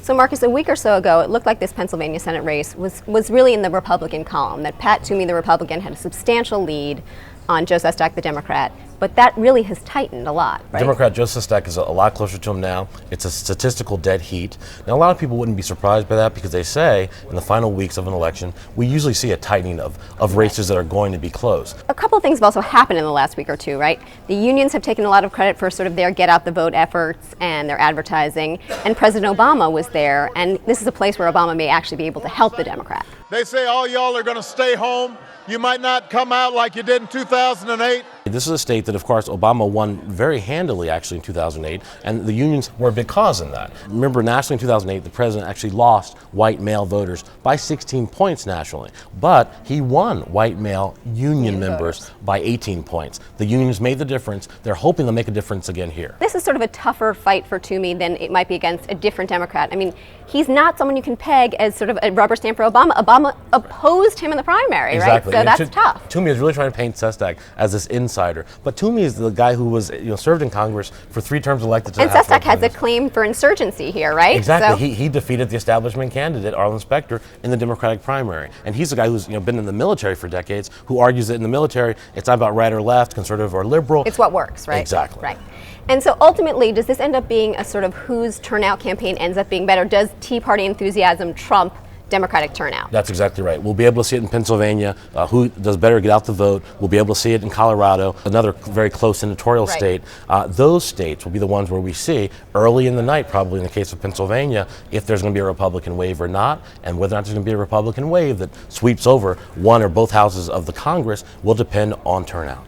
So Marcus, a week or so ago, it looked like this Pennsylvania Senate race was really in the Republican column, that Pat Toomey, the Republican, had a substantial lead on Joe Sestak, the Democrat, but that really has tightened a lot, right? Democrat Joe Sestak is a lot closer to him now. It's a statistical dead heat. Now, a lot of people wouldn't be surprised by that because they say in the final weeks of an election, we usually see a tightening of races that are going to be close. A couple of things have also happened in the last week or two, right? The unions have taken a lot of credit for sort of their get out the vote efforts and their advertising, and President Obama was there, and this is a place where Obama may actually be able to help the Democrat. They say all y'all are going to stay home. You might not come out like you did in 2008. This is a state that, of course, Obama won very handily, actually, in 2008, and the unions were a big cause in that. Remember, nationally in 2008, the president actually lost white male voters by 16 points nationally, but he won white male union members by 18 points. The unions made the difference. They're hoping they'll make a difference again here. This is sort of a tougher fight for Toomey than it might be against a different Democrat. I mean, he's not someone you can peg as sort of a rubber stamp for Obama. Obama opposed him in the primary, exactly. Right? So that's tough. Toomey is really trying to paint Sestak as this insider, but Toomey is the guy who was served in Congress for 3 terms elected to. And Sestak has a claim for insurgency here, right? Exactly. So he defeated the establishment candidate Arlen Specter in the Democratic primary, and he's the guy who's been in the military for decades, who argues that in the military it's not about right or left, conservative or liberal. It's what works, right? Exactly. Right. And so ultimately, does this end up being a sort of whose turnout campaign ends up being better? Does Tea Party enthusiasm trump Democratic turnout? That's exactly right. We'll be able to see it in Pennsylvania. Who does better get out the vote? We'll be able to see it in Colorado, another very close senatorial state. Those states will be the ones where we see early in the night, probably in the case of Pennsylvania, if there's going to be a Republican wave or not, and whether or not there's going to be a Republican wave that sweeps over one or both houses of the Congress will depend on turnout.